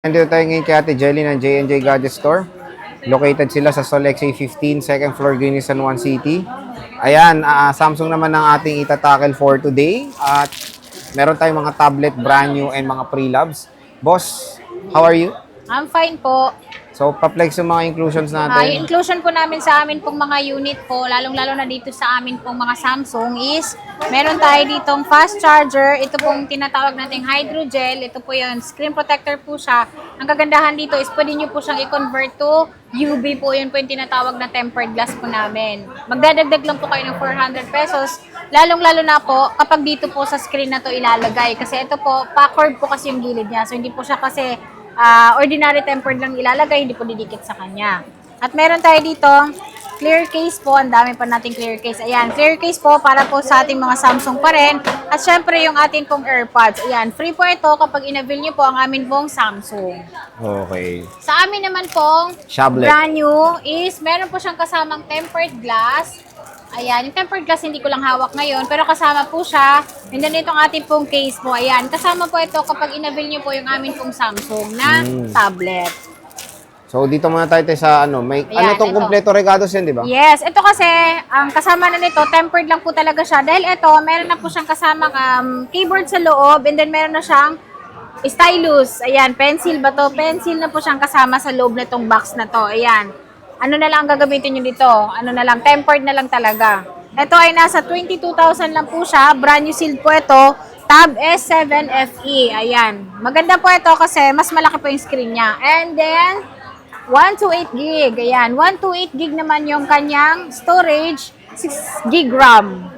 Nandito tayo ngayon kay Ate Jelly ng J&J Gadget Store. Located sila sa Solexay 15, second floor, Guinea, San Juan City. Ayan, Samsung naman ang ating itatackle for today. At meron tayong mga tablet, brand new, and mga pre-labs. Boss, how are you? I'm fine po. So, pa-flex yung mga inclusions Yung natin. inclusion po namin sa amin pong mga unit po, lalong-lalo na dito sa amin pong mga Samsung is, meron tayo ditong fast charger, ito pong tinatawag nating hydrogel, ito po yung screen protector po siya. Ang kagandahan dito is pwede nyo po siyang i-convert to UV po, yun po yung tinatawag na tempered glass po namin. Magdadagdag lang po kayo ng 400 pesos, lalong-lalo na po kapag dito po sa screen na to ilalagay. Kasi ito po, pa-curve po kasi yung gilid niya, so hindi po siya kasi ordinary tempered lang ilalagay, hindi po didikit sa kanya. At meron tayo dito, clear case po. Ang dami pa nating clear case. Ayan, clear case po para po sa ating mga Samsung pa rin. At syempre yung ating pong AirPods. Ayan, free po ito kapag in-avail nyo po ang amin pong Samsung. Okay. Sa amin naman pong Shablet. brand new is meron po siyang kasamang tempered glass. Ayan, yung tempered glass hindi ko lang hawak ngayon, pero kasama po siya. And then itong ating pong case po, ayan, kasama po ito kapag in-avail nyo po yung amin pong Samsung na tablet. So, dito muna tayo sa may Ayan, tong ito. kompleto regados yan, di ba? Yes, ito kasi, ang kasama na nito, tempered lang po talaga siya. Dahil ito, meron na po siyang kasamang keyboard sa loob, and then meron na siyang stylus. Ayan, pencil ba to? Pencil na po siyang kasama sa loob na itong box na to. Ayan. Ano na lang ang gagamitin nyo dito? Ano na lang, tempered na lang talaga. Ito ay nasa 22,000 lang po siya. Brand new sealed po ito. Tab S7 FE. Ayan. Maganda po ito kasi mas malaki po yung screen niya. And then, 128 gig. Ayan. 128 gig naman yung kanyang storage. 6 gig RAM.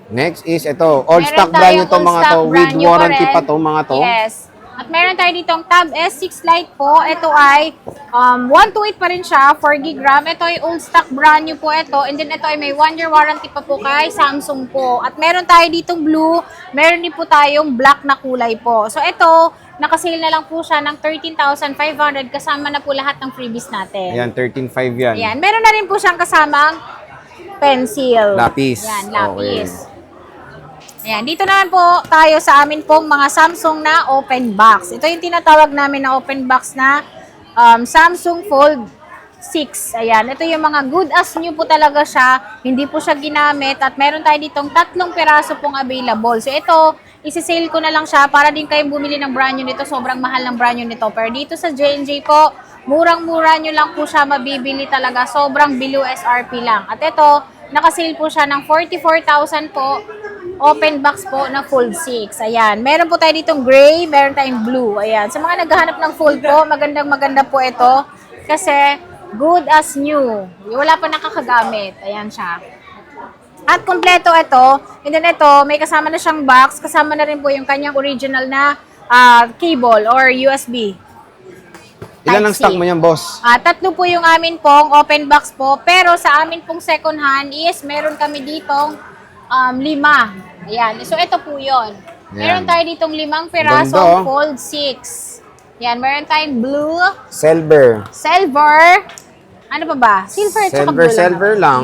Next is ito, all Meron stock brand new tayong to all mga stock to, with brand new warranty rin. pa to mga to. Yes. At meron tayo ditong Tab S6 Lite po. Ito ay 128 pa rin siya, 4 gig RAM. Ito ay old stock brand new po ito. And then ito ay may 1 year warranty pa po kay Samsung po. At meron tayo ditong blue, meron din po tayong black na kulay po. So ito, nakasale na lang po siya ng 13,500 kasama na po lahat ng freebies natin. Ayan, 13.5 yan. Ayan. Meron na rin po siyang kasamang pencil. Lapis. Yan, lapis. Okay. Ayan, dito naman po tayo sa amin pong mga Samsung na open box. Ito yung tinatawag namin na open box na Samsung Fold 6. Ayan, ito yung mga good as new po talaga siya. Hindi po siya ginamit at meron tayo ditong 3 piraso pong available. So ito, isi-sale ko na lang siya para din kayong bumili ng brand new nito. Sobrang mahal ng brand new nito. Pero dito sa J&J po, murang-mura nyo lang po siya mabibili talaga. Sobrang below SRP lang. At ito, nakasale po siya ng 44,000 po. Open box po na fold 6. Ayan. Meron po tayo ditong gray, meron tayong blue. Ayan. Sa mga naghahanap ng fold po, magandang-maganda po ito. Kasi, good as new. Wala pa nakakagamit. Ayan siya. At kompleto ito. And then ito, may kasama na siyang box. Kasama na rin po yung kanyang original na cable or USB. Ilan ang Type-C. stock mo yan, boss? 3 po yung amin pong open box po. Pero sa amin pong second hand is meron kami ditong 5. Ayan. So, ito po yun. Meron tayo ditong 5 pirasong Ganda, oh. fold 6. Ayan. Meron tayong blue, Silver. silver, ano pa ba? Silver at saka blue Silver lang.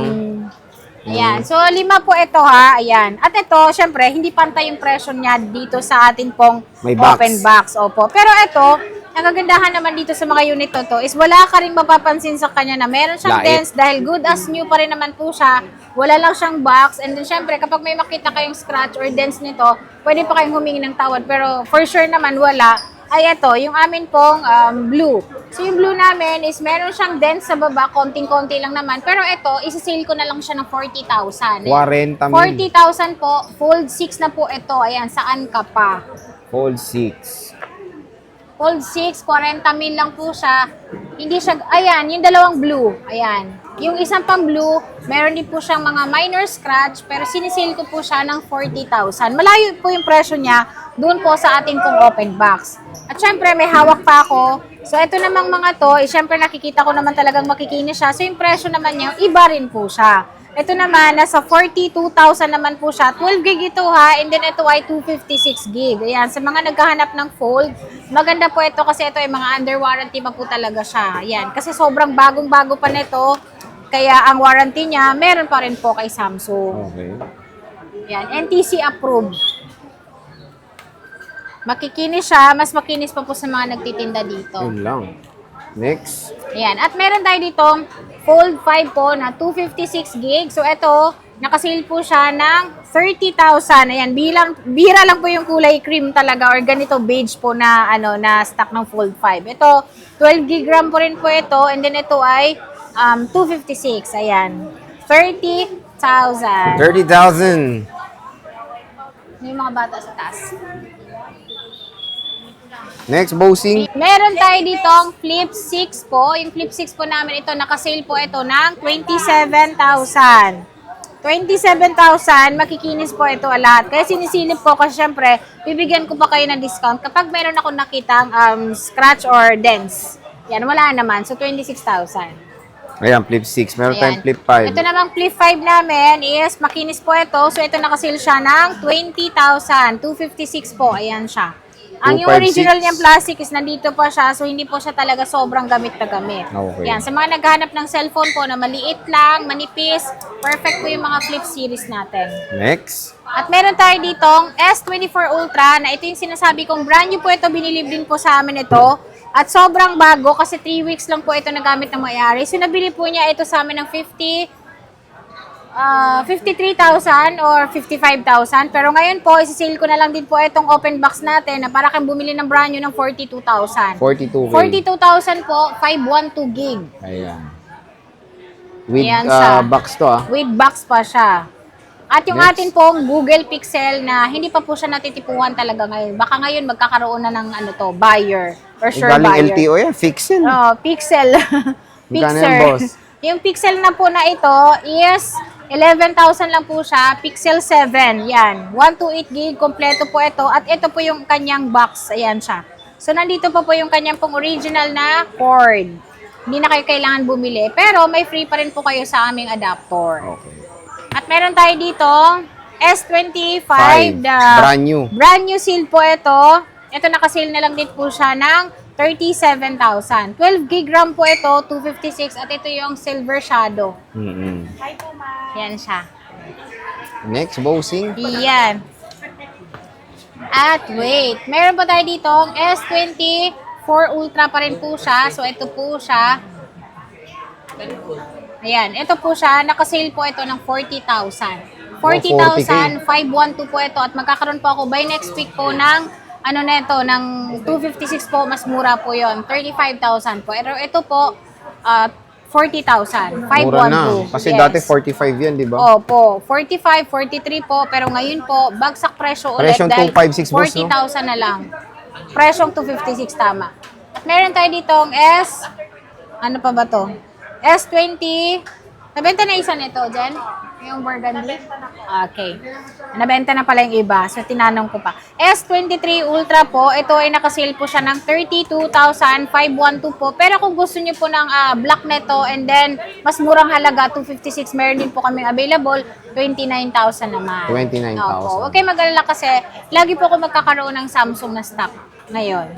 Ayan. So, 5 po ito ha. Ayan. At ito, syempre, hindi pantay yung presyo niya dito sa atin pong May box. open box. Opo. Pero ito, ang kagandahan naman dito sa mga unit to is wala ka rin mapapansin sa kanya na meron siyang Lait. dents dahil good as new pa rin naman po siya. Wala lang siyang box. And then, syempre, kapag may makita kayong scratch or dents nito, pwede pa kayong humingi ng tawad. Pero for sure naman, wala. Ay, ito, yung amin pong blue. So, yung blue namin is meron siyang dents sa baba, konting-konti lang naman. Pero ito, isi-sale ko na lang siya ng 40,000. 40 mil. 40,000 po, fold 6 na po ito. Ayan, saan ka pa? Fold 6. Fold 6, 40 mil lang po siya. Hindi siya, ayan, yung dalawang blue. Ayan. Yung isang pang blue, meron din po siyang mga minor scratch, pero sinisale ko po siya ng 40,000. Malayo po yung presyo niya doon po sa ating pong open box. At syempre, may hawak pa ako. So, ito namang mga to, syempre nakikita ko naman talagang makikinis siya. So, yung presyo naman niya, iba rin po siya. Ito naman, nasa 42,000 naman po siya. 12 gig ito ha, and then ito ay 256 gig. Ayan, sa mga naghahanap ng fold, maganda po ito kasi ito ay mga under warranty pa po talaga siya. Ayan, kasi sobrang bagong-bago pa nito. Kaya ang warranty niya, meron pa rin po kay Samsung. Okay. Ayan, NTC approved. Makikinis siya. Mas makinis pa po sa mga nagtitinda dito. Yun lang. Next. Ayan. At meron tayo dito Fold 5 po na 256 gig. So, ito, nakasale po siya ng 30,000. Ayan, bihira lang po yung kulay cream talaga or ganito beige po na, na stock ng Fold 5. Ito, 12 gig RAM po rin po ito. And then ito ay 256. Ayan. 30,000. 30,000. Yung mga bata sa taas. Next, bossing. Meron tayo ditong Flip 6 po. Yung Flip 6 po namin ito, nakasale po ito ng 27,000. 27,000, makikinis po ito lahat. Kaya sinisilip ko kasi syempre, bibigyan ko pa kayo ng discount kapag meron ako nakitang scratch or dents. Yan, wala naman. So, 26,000. Ayan, flip 6. Meron Ayan. tayong flip 5. Ito namang Flip 5 namin is makinis po ito. So, ito nakasale siya ng 20,000. 256 po. Ayan siya. Ang yung 256. original niyang plastic is nandito pa siya. So, hindi po siya talaga sobrang gamit na gamit. Okay. Yan. Sa mga naghahanap ng cellphone po na maliit lang, manipis, perfect po yung mga Flip series natin. Next. At meron tayo ditong S24 Ultra na ito yung sinasabi kong brand new po ito. Binilib din po sa amin ito. At sobrang bago kasi 3 weeks lang po ito nagamit ng may-ari. So, nabili po niya ito sa amin ng 53,000 or 55,000. Pero ngayon po, isi-sale ko na lang din po itong open box natin na para kang bumili ng brand new ng 42,000. 42K. 42,000 po, 512 gig. Ayan. With Ayan siya. box to With box pa siya. At yung Next. atin pong Google Pixel na hindi pa po siya natitipuan talaga ngayon. Baka ngayon magkakaroon na ng buyer or sure Galing buyer. LTO yan. Fixin. Oh, Pixel. Magkano yan, boss? Yung Pixel na po na ito is 11,000 lang po siya. Pixel 7. Yan. 128 gig. Kompleto po ito. At ito po yung kanyang box. Ayan siya. So, nandito pa po yung kanyang pong original na cord. Hindi na kayo kailangan bumili. Pero, may free pa rin po kayo sa aming adapter. Okay. At meron tayo dito S25. 5. Brand new. Brand new seal po ito. Ito naka-sale na lang din po siya ng 37,000. 12 gig RAM po ito, 256. At ito yung Silver Shadow. Hi po, ma. Yan siya. Next, bossing. Yan. At wait, meron pa tayo dito S24 Ultra pa rin po siya. So, ito po siya. Ayan, ito po siya. Naka-sale po ito ng 40,000. 40,000, 512 po ito. At magkakaroon po ako by next week po ng ng 256 po, mas mura po yon 35,000 po. Pero ito po, 40,000. 512. Mura na. Kasi Yes. dati 45 yan, di ba? Opo, 45, 43 po. Pero ngayon po, bagsak presyo ulit. Presyong dahil 256, boss, no? 40,000 na lang. Presyong 256, tama. At meron tayo ditong ano pa ba to? S20. Nabenta na isa nito, Jen? Yung burgundy? Okay. Nabenta na pala yung iba. So, tinanong ko pa. S23 Ultra po, ito ay nakasale po siya ng 32,512 po. Pero kung gusto niyo po ng black neto and then mas murang halaga, 256, meron din po kaming available, 29,000 naman. 29,000. Opo. Huwag kayo mag-alala kasi lagi po ako magkakaroon ng Samsung na stock ngayon.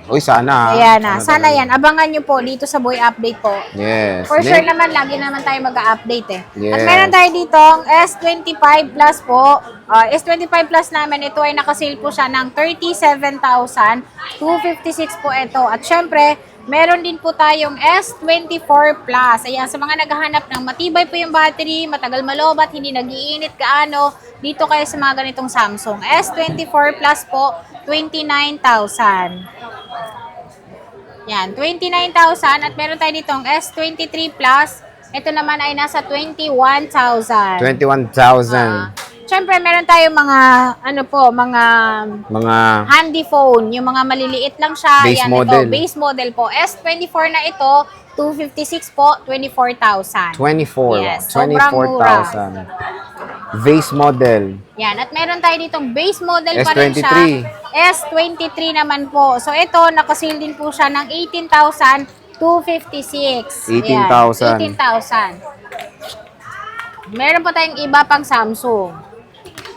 Uy, sana. Ayan na. Sana yan. Abangan nyo po dito sa Boy Update po. Yes. For sure Next. naman, lagi naman tayo mag-update eh. At Yes. meron tayo ditong S25 Plus po. S25 Plus namin, ito ay nakasale po siya ng 37,256 po ito. At syempre, meron din po tayong S24 Plus. Ayan, sa mga naghahanap ng matibay po yung battery, matagal malobat, hindi nagiinit kaano, dito kayo sa mga ganitong Samsung. S24 Plus po, 29,000. Yan, 29,000 at meron tayo ditong S23 Plus. Ito naman ay nasa 21,000. 21,000. Siyempre, meron tayong mga, Mga handy phone. Yung mga maliliit lang siya. Base Yan, model. Ito, base model po. S24 na ito, 256 po, 24,000. 24. Yes, sobrang mura. 24,000. Vase model. Yan, at meron tayo ditong base model pa rin S23. siya. S23 naman po. So, ito, nakasale din po siya ng 18,256. 18,000. 18,000. Meron pa tayong iba pang Samsung.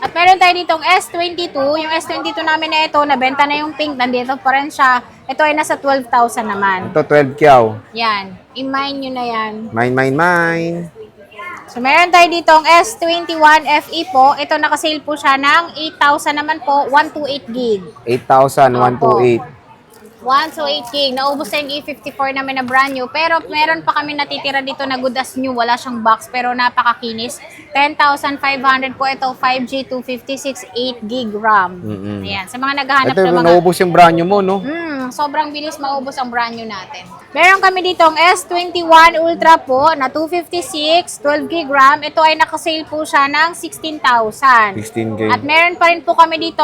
At meron tayo ditong S22. Yung S22 namin na ito, nabenta na yung pink. Nandito pa rin siya. Ito ay nasa 12,000 naman. Ito, 12 kyaw. Yan. I-mine nyo na yan. Mine. So, meron tayo dito ang S21 FE po. Ito, nakasale po siya ng 8,000 naman po, 128 gig. 8,000, 128. 128 gig. Naubos na yung E54 namin na brand new. Pero meron pa kami natitira dito na good as new. Wala siyang box pero napakakinis. 10,500 po ito. 5G 256, 8 gig RAM. Ayan. Sa mga naghahanap Ito, ng mga... naubos yung brand new mo, no? Sobrang bilis maubos ang brand new natin. Meron kami dito ang S21 Ultra po na 256, 12 gig RAM. Ito ay nakasale po siya ng 16,000. 16K. At meron pa rin po kami dito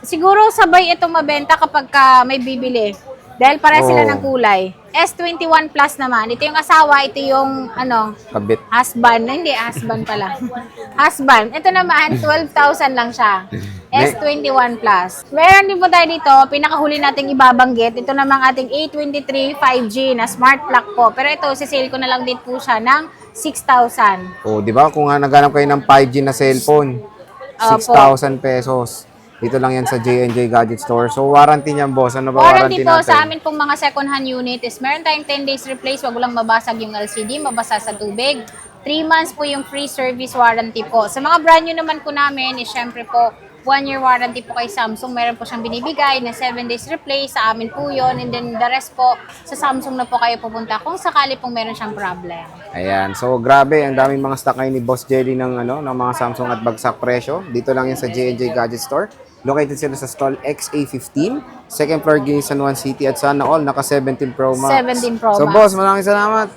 siguro sabay itong mabenta kapag may bibili. Dahil pare sila ng kulay. S21 Plus naman. Ito yung asawa, ito yung Kabit. husband. Hindi, husband pala. Husband. Ito naman, 12,000 lang siya. S21 Plus. Meron din po tayo dito, pinakahuli nating ibabanggit. Ito namang ating A23 5G na smart plug po. Pero ito, sisale ko na lang din po siya ng 6,000. Oh, di ba? Kung naghanap kayo ng 5G na cellphone, 6,000 pesos. Dito lang yan sa J&J Gadget Store. So, warranty niyan, boss. Ano ba warranty Warranty po natin? sa amin pong mga second-hand unit is meron tayong 10 days replace. Wag lang mabasag yung LCD, mabasa sa tubig. 3 months po yung free service warranty po. Sa mga brand new naman po namin is syempre po 1-year warranty po kay Samsung. Meron po siyang binibigay na 7 days replace. Sa amin po yun. And then the rest po, sa Samsung na po kayo pupunta kung sakali pong meron siyang problem. Ayan. So, grabe. Ang daming mga stock ngayon ni Boss Jelly ng mga Samsung at bagsak presyo. Dito lang yan sa J&J Gadget Store. Located sila sa stall XA15, second floor, San Juan City, at sana all naka 17 Pro Max. 17 Pro So, Max. boss, maraming salamat.